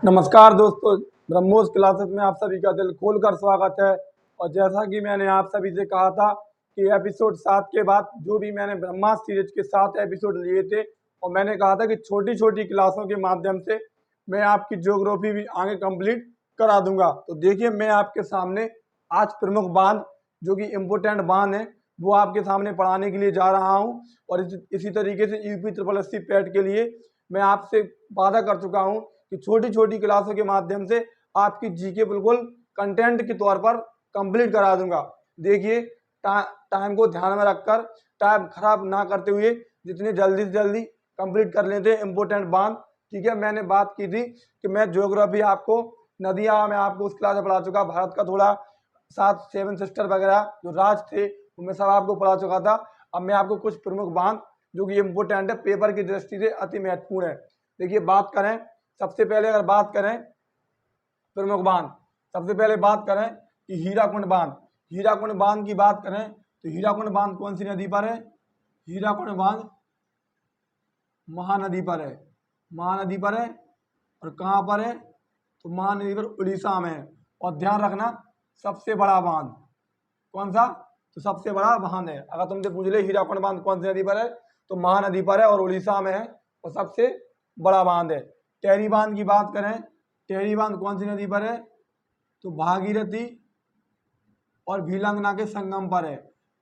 नमस्कार दोस्तों, ब्रह्मोस क्लासेस में आप सभी का दिल खोलकर स्वागत है। और जैसा कि मैंने आप सभी से कहा था कि एपिसोड 7 के बाद जो भी मैंने ब्रह्मास्त्र सीरीज के 7 एपिसोड लिए थे और मैंने कहा था कि छोटी छोटी क्लासों के माध्यम से मैं आपकी ज्योग्राफी भी आगे कंप्लीट करा दूंगा। तो देखिए, मैं आपके सामने आज प्रमुख बांध जो कि इम्पोर्टेंट बांध है वो आपके सामने पढ़ाने के लिए जा रहा हूँ। और इसी तरीके से यूपी ट्रिपल एससी पैट के लिए मैं आपसे वादा कर चुका हूँ कि छोटी छोटी क्लासों के माध्यम से आपकी जीके बिल्कुल कंटेंट के तौर पर कंप्लीट करा दूंगा। देखिए, टाइम को ध्यान में रखकर, टाइम खराब ना करते हुए जितने जल्दी से जल्दी कंप्लीट कर लेते हैं इम्पोर्टेंट बांध। ठीक है, मैंने बात की थी कि मैं ज्योग्राफी आपको नदियाँ मैं आपको उस क्लास में पढ़ा चुका, भारत का थोड़ा 7 सिस्टर वगैरह जो राज थे वो मैं सब आपको पढ़ा चुका था। अब मैं आपको कुछ प्रमुख बांध जो कि इम्पोर्टेंट है, पेपर की दृष्टि से अति महत्वपूर्ण है। देखिए, बात करें सबसे पहले, अगर बात करें प्रमुख बांध, सबसे पहले बात करें कि हीराकुंड बांध। हीराकुंड बांध की बात करें तो हीराकुंड बांध कौन सी नदी पर है? हीराकुंड बांध महानदी पर है। महानदी पर है। और कहाँ पर है? तो महानदी पर उड़ीसा में है। और ध्यान रखना, सबसे बड़ा बांध कौन सा? तो सबसे बड़ा बांध है। अगर तुमसे पूछ ले हीराकुंड बांध कौन सी नदी पर है, तो महानदी पर है और उड़ीसा में है और सबसे बड़ा बांध है। टेहरी बांध की बात करें, टेहरी बांध कौन सी नदी पर है? तो भागीरथी और भीलंगना के संगम पर है।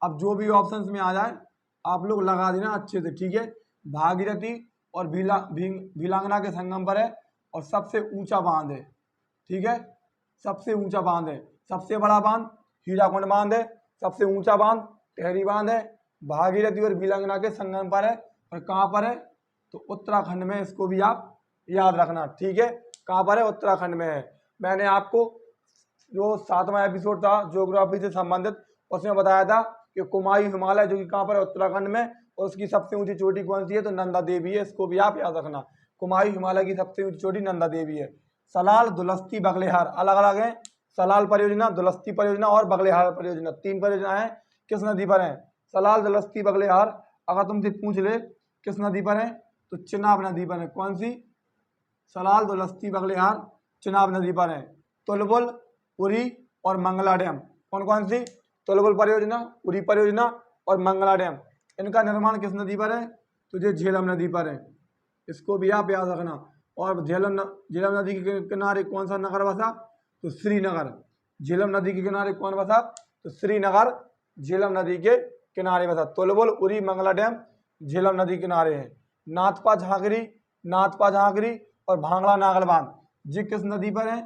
अब जो भी ऑप्शंस में आ जाए आप लोग लगा देना अच्छे से, ठीक है। भागीरथी और भीलंगना के संगम पर है और सबसे ऊंचा बांध है, ठीक है। सबसे ऊंचा बांध है। सबसे बड़ा बांध हीराकुंड बांध है, सबसे ऊंचा बांध टेहरी बांध है, भागीरथी और भीलंगना के संगम पर है। और कहाँ पर है? तो उत्तराखंड में। इसको भी आप याद रखना, ठीक है। कहाँ पर है? उत्तराखंड में है। मैंने आपको जो 7वां एपिसोड था ज्योग्राफी से संबंधित, उसमें बताया था कि कुमायूं हिमालय जो कि कहाँ पर है? उत्तराखंड में। और उसकी सबसे ऊंची चोटी कौन सी है? तो नंदा देवी है। इसको भी आप याद रखना, कुमायूं हिमालय की सबसे ऊंची चोटी नंदा देवी है। सलाल, दुलस्ती, बगलेहार अलग अलग है। सलाल परियोजना, दुलस्ती परियोजना और बगलेहार परियोजना, 3 परियोजना है। किस नदी पर है? सलाल, दुलस्ती, बगलेहार। अगर तुमसे पूछ ले किस नदी पर है, तो चिनाब नदी पर है। कौन सी? सलाल, दुलस्ती, बगलेहार चिनाब नदी पर है। तुलबुल, उरी और मंगला डैम कौन कौन सी? तुलबुल परियोजना, उरी परियोजना और मंगला डैम, इनका निर्माण किस नदी पर है? तो ये झेलम नदी पर है। इसको भी आप याद रखना। और झेलम नदी के किनारे कौन सा नगर बसा? तो श्रीनगर। झेलम नदी के किनारे कौन बसा? तो श्रीनगर झेलम नदी के किनारे बसा। तुलबुल, उरी, मंगला डैम झेलम नदी किनारे है। नाथपा झांकरी, नाथपा झांकरी और भांगड़ा नागल बांध ये किस नदी पर है?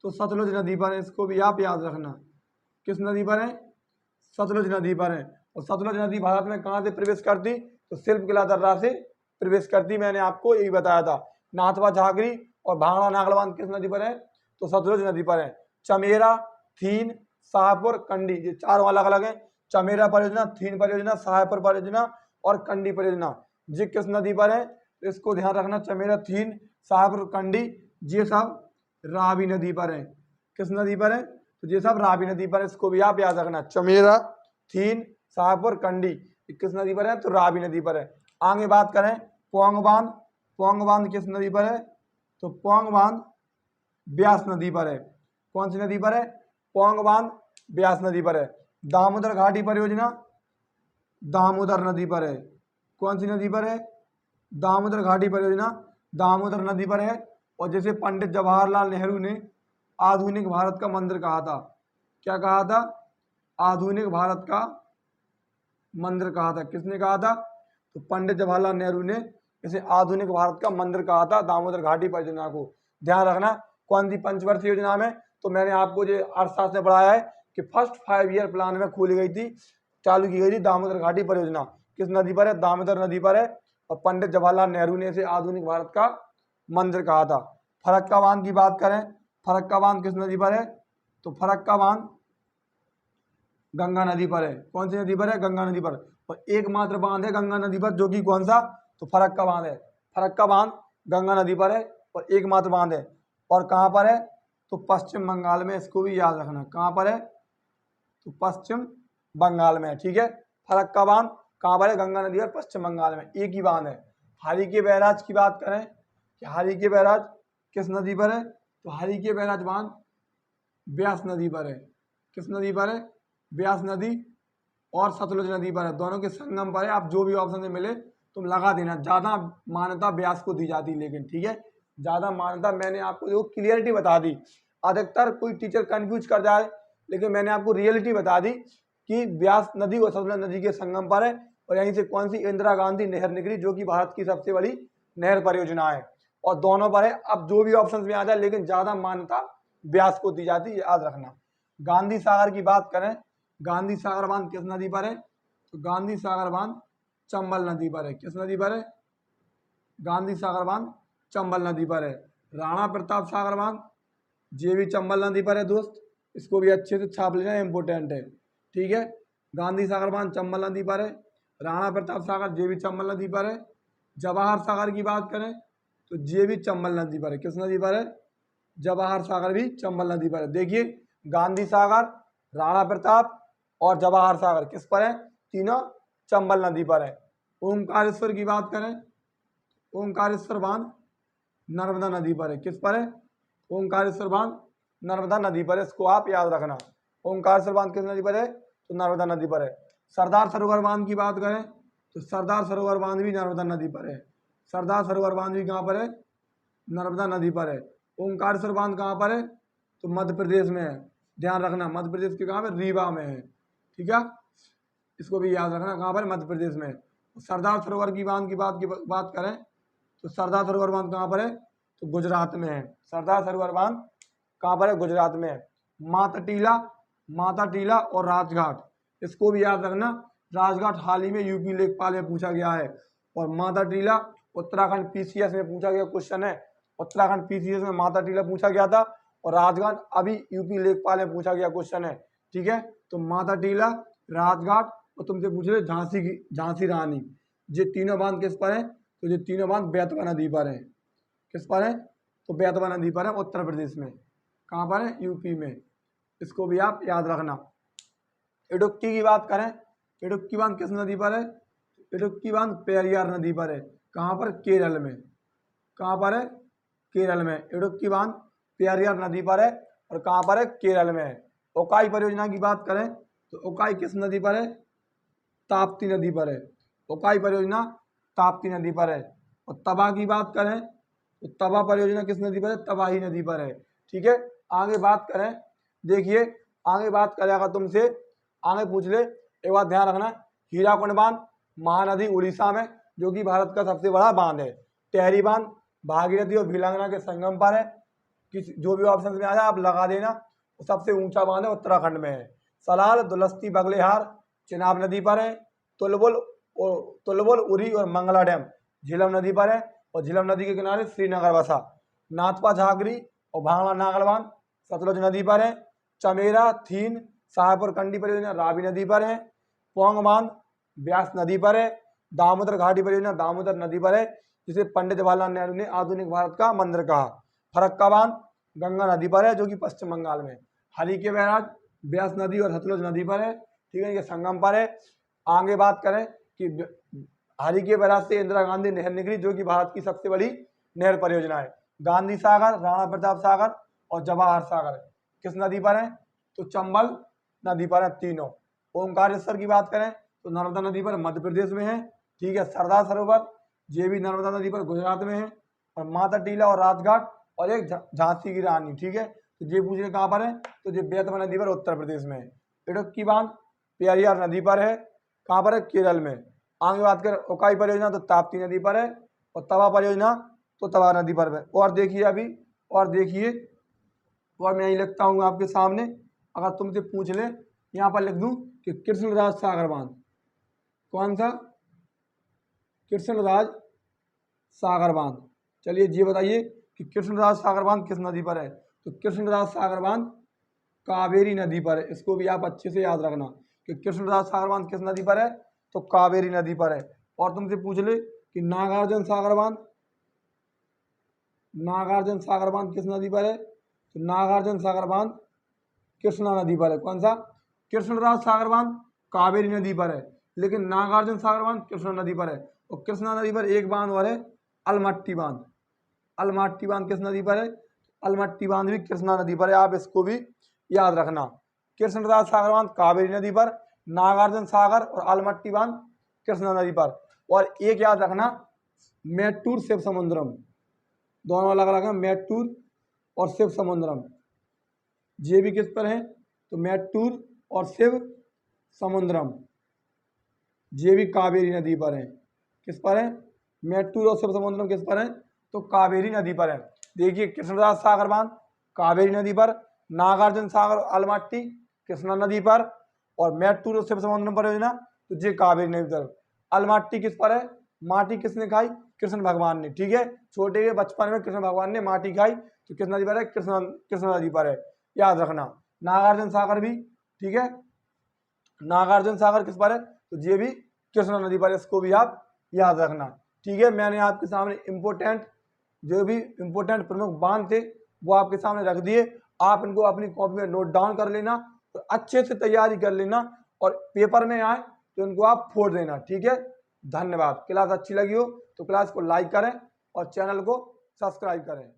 तो सतलुज नदी पर है। इसको भी आप याद रखना। किस नदी पर है? सतलुज नदी पर है। और सतलुज नदी भारत में कहाँ से प्रवेश करती? तो शिल्पकिला दर्रा से प्रवेश करती। मैंने आपको यही बताया था। नाथपा झांकरी और भांगड़ा नागल बांध किस नदी पर है? तो सतलुज नदी पर है। चमेरा, थीन, शाहपुर, कंडी ये चारों अलग अलग है। चमेरा परियोजना, थीन परियोजना, शाहपुर परियोजना और कंडी परियोजना ये किस नदी पर है? तो इसको ध्यान रखना, चमेरा, थीन, शाहपुर, कंडी ये सब रावी नदी पर है। किस नदी पर है? तो ये सब रावी नदी पर है। इसको भी आप याद रखना। चमेरा, थीन, शाहपुर, कंडी किस नदी पर है? तो रावी नदी पर है। आगे बात करें पोंग बांध। पोंग बांध किस नदी पर है? तो पोंग बांध ब्यास नदी पर है। कौन सी नदी पर है? पोंग बांध ब्यास नदी पर है। दामोदर घाटी परियोजना दामोदर नदी पर है। कौन सी नदी पर है? दामोदर घाटी परियोजना दामोदर नदी पर है। और जैसे पंडित जवाहरलाल नेहरू ने आधुनिक भारत का मंदिर कहा था, क्या कहा था? आधुनिक भारत का मंदिर कहा था। किसने कहा था? तो पंडित जवाहरलाल नेहरू ने इसे आधुनिक भारत का मंदिर कहा था, दामोदर घाटी परियोजना को। ध्यान रखना, कौन सी पंचवर्षीय योजना में? तो मैंने आपको जो अर्थशास्त्र में पढ़ाया है कि फर्स्ट 5 ईयर प्लान में खोली गई थी, चालू की गई थी दामोदर घाटी परियोजना। किस नदी पर है? दामोदर नदी पर है। और पंडित जवाहरलाल नेहरू ने इसे आधुनिक भारत का मंदिर कहा था। फरक्का बांध की बात करें, फरक्का बांध किस नदी पर है? तो फरक्का बांध गंगा नदी पर है। कौन सी नदी पर है? गंगा नदी पर। और एकमात्र बांध है गंगा नदी पर, जो कि कौन सा? तो फरक्का बांध है। फरक्का बांध गंगा नदी पर है और एकमात्र बांध है। और कहाँ पर है? तो पश्चिम बंगाल में। इसको भी याद रखना, कहाँ पर है? तो पश्चिम बंगाल में, ठीक है। फरक्का बांध कहाँ पर है? गंगा नदी पर, पश्चिम बंगाल में। एक ही बांध है। हरिके बैराज की बात करें कि हरिके बैराज किस नदी पर है? तो हरिके बैराज बांध ब्यास नदी पर है। किस नदी पर है? ब्यास नदी और सतलुज नदी पर है, दोनों के संगम पर है। आप जो भी ऑप्शन से मिले तुम लगा देना। ज़्यादा मान्यता ब्यास को दी जाती, लेकिन ठीक है, ज़्यादा मान्यता मैंने आपको जो क्लियरिटी बता दी। अधिकतर कोई टीचर कंफ्यूज कर जाए, लेकिन मैंने आपको रियलिटी बता दी कि ब्यास नदी और सतलुज नदी के संगम पर है, और यहीं से कौन सी इंदिरा गांधी नहर निकली, जो कि भारत की सबसे बड़ी नहर परियोजना है, और दोनों पर है। अब जो भी ऑप्शन में आ जाए, लेकिन ज़्यादा मान्यता ब्यास को दी जाती है, याद रखना। गांधी सागर की बात करें, गांधी सागर बांध किस नदी पर है? तो गांधी सागर बांध चंबल नदी पर है। किस नदी पर है? गांधी सागर बांध चंबल नदी पर है। राणा प्रताप सागर बांध ये भी चंबल नदी पर है दोस्त, इसको भी अच्छे से छाप लेना, इंपोर्टेंट है, ठीक है। गांधी सागर बांध चंबल नदी पर है। राणा प्रताप सागर ये भी चंबल नदी पर है। जवाहर सागर की बात करें तो ये भी चंबल नदी पर है। किस नदी पर है? जवाहर सागर भी चंबल नदी पर है। देखिए, गांधी सागर, राणा प्रताप और जवाहर सागर किस पर है? तीनों चंबल नदी पर है। ओमकारेश्वर की बात करें, ओमकारेश्वर बांध नर्मदा नदी पर है। किस पर है? ओमकारेश्वर बांध नर्मदा नदी पर है, इसको आप याद रखना। ओमकारेश्वर बांध किस नदी पर है? तो नर्मदा नदी पर है। सरदार सरोवर बांध की बात करें तो सरदार सरोवर बांध भी नर्मदा नदी पर है। सरदार सरोवर बांध भी कहाँ पर है? नर्मदा नदी पर है। ओमकारेश्वर बांध कहाँ पर है? तो मध्य प्रदेश में है, ध्यान रखना। मध्य प्रदेश के कहाँ पे? रीवा में है, ठीक है, इसको भी याद रखना, कहाँ पर? मध्य प्रदेश में। सरदार सरोवर की बात करें तो सरदार सरोवर बांध कहाँ पर है? तो गुजरात में है। सरदार सरोवर बांध कहाँ पर है? गुजरात में है। माता टीला और राजघाट, इसको भी याद रखना। राजघाट हाल ही में यूपी लेखपाल में पूछा गया है, और माता टीला उत्तराखंड पीसीएस में पूछा गया क्वेश्चन है। उत्तराखंड पीसीएस में माता टीला पूछा गया था, और राजघाट अभी यूपी लेखपाल में पूछा गया क्वेश्चन है, ठीक है। तो माता टीला, राजघाट और तुमसे पूछ रहे झांसी रानी, ये तीनों बांध किस पर है? तो ये तीनों बांध बेतवा नदी पर है। किस पर है? तो बेतवा नदी पर है, उत्तर प्रदेश में। कहाँ पर है? यूपी में, इसको भी आप याद रखना। इडुक्की की बात करें, इडुक्की बांध किस नदी पर है? इडुक्की बांध पेरियार नदी पर है। कहाँ पर? केरल में। कहाँ पर है? केरल में। इडुक्की बांध पेरियार नदी पर है, और कहाँ पर है? केरल में है। ओकाई परियोजना की बात करें तो ओकाई किस नदी पर है? ताप्ती नदी पर है। ओकाई परियोजना ताप्ती नदी पर है। और तबा की बात करें तो तबा परियोजना किस नदी पर है? तबाही नदी पर है, ठीक है। आगे बात करें, देखिए आगे बात करें, अगर तुमसे आगे पूछ ले, एक बात ध्यान रखना, हीराकुंड बांध महानदी उड़ीसा में, जो कि भारत का सबसे बड़ा बांध है। टेहरी बांध भागीरथी और भिलंगना के संगम पर है। किस जो भी ऑप्शन में आ जाए आप लगा देना। सबसे ऊंचा बांध है, उत्तराखंड में है। सलाल, दुलस्ती, बगलेहार चिनाब नदी पर है। तुलबुल, उरी और मंगला डैम झीलम नदी पर है, और झीलम नदी के किनारे श्रीनगर बसा। नाथपा झाकरी और भांगड़ा नागल बांध सतलुज नदी पर है। चमेरा, थीन, शाहपुर कंडी परियोजना रावी नदी पर है। पोंग बांध ब्यास नदी पर है। दामोदर घाटी परियोजना दामोदर नदी पर है, जिसे पंडित जवाहरलाल नेहरू ने आधुनिक भारत का मंदिर कहा। फरक्का बांध गंगा नदी पर है, जो कि पश्चिम बंगाल में। हरिके बैराज ब्यास नदी और सतलुज नदी पर है, ठीक है, ये संगम पर है। आगे बात करें कि हरिके बैराज से इंदिरा गांधी नहर निकली, जो कि भारत की सबसे बड़ी नहर परियोजना है। गांधी सागर, राणा प्रताप सागर और जवाहर सागर किस नदी पर है? तो चंबल नदी पर है तीनों। ओमकारेश्वर की बात करें तो नर्मदा नदी पर मध्य प्रदेश में है, ठीक है। सरदार सरोवर ये भी नर्मदा नदी पर गुजरात में है। और माता टीला और राजघाट और एक झांसी की रानी, ठीक है। तो ये पूछ रहे कहाँ पर है? तो ये बेतवा नदी पर उत्तर प्रदेश में है। इडुक्की बांध पेरियार नदी पर है, कहाँ पर है? केरल में। आगे बात करें ओकाई परियोजना तो ताप्ती नदी पर है, और तवा परियोजना तो तवा नदी पर है। और देखिए अभी, और देखिए, और मैं यही लिखता हूँ आपके सामने, अगर तुमसे पूछ ले यहाँ पर लिख दूँ कि कृष्णराज सागर बांध, कौन सा? कृष्णराज सागर बांध। चलिए जी बताइए कि कृष्णराज सागर बांध किस नदी पर है? तो कृष्णराज सागर बांध कावेरी नदी पर है, इसको भी आप अच्छे से याद रखना कि कृष्णराज सागर बांध किस नदी पर है? तो कावेरी नदी पर है। और तुमसे पूछ ले कि नागार्जुन सागर बांध, नागार्जुन सागर बांध किस नदी पर है? तो नागार्जुन सागर बांध कृष्णा नदी पर है। कौन सा? कृष्णराज सागर बांध कावेरी नदी पर है, लेकिन नागार्जुन सागर बांध कृष्णा नदी पर है। और कृष्णा नदी पर एक बांध और है, अलमट्टी बांध। अलमाटी बांध किस नदी पर है? अलमट्टी बांध भी कृष्णा नदी पर है, आप इसको भी याद रखना। कृष्णराज सागर बांध कावेरी नदी पर, नागार्जुन सागर और अलमट्टी बांध कृष्णा नदी पर। और एक याद रखना, मैट्टूर शिव समुद्रम, दोनों अलग अलग हैं, मैट्टूर और शिव समुद्रम। ये भी किस पर है? तो मैट्टूर और शिव समुद्रम, ये भी कावेरी नदी पर है। किस पर है? मैट्टूर और शिव समुद्रम किस पर है? तो कावेरी नदी पर है। देखिए, कृष्णराज सागर बांध कावेरी नदी पर, नागार्जुन सागर और अलमट्टी कृष्णा नदी पर, और मैट्टूर और शिव समुद्रम परियोजना तो ये कावेरी नदी पर। अलमट्टी किस पर है? माटी किसने खाई? कृष्ण भगवान ने। ठीक है, छोटे के बचपन में कृष्ण भगवान ने माटी खाई, तो किस नदी पर है? कृष्णा नदी पर है, याद रखना। नागार्जुन सागर भी, ठीक है, नागार्जुन सागर किस पर है? तो ये भी कृष्णा नदी पर, इसको भी आप याद रखना। ठीक है, मैंने आपके सामने इम्पोर्टेंट जो भी इम्पोर्टेंट प्रमुख बांध थे वो आपके सामने रख दिए। आप इनको अपनी कॉपी में नोट डाउन कर लेना, तो अच्छे से तैयारी कर लेना, और पेपर में आए तो इनको आप फोड़ देना। ठीक है, धन्यवाद। क्लास अच्छी लगी हो तो क्लास को लाइक करें और चैनल को सब्सक्राइब करें।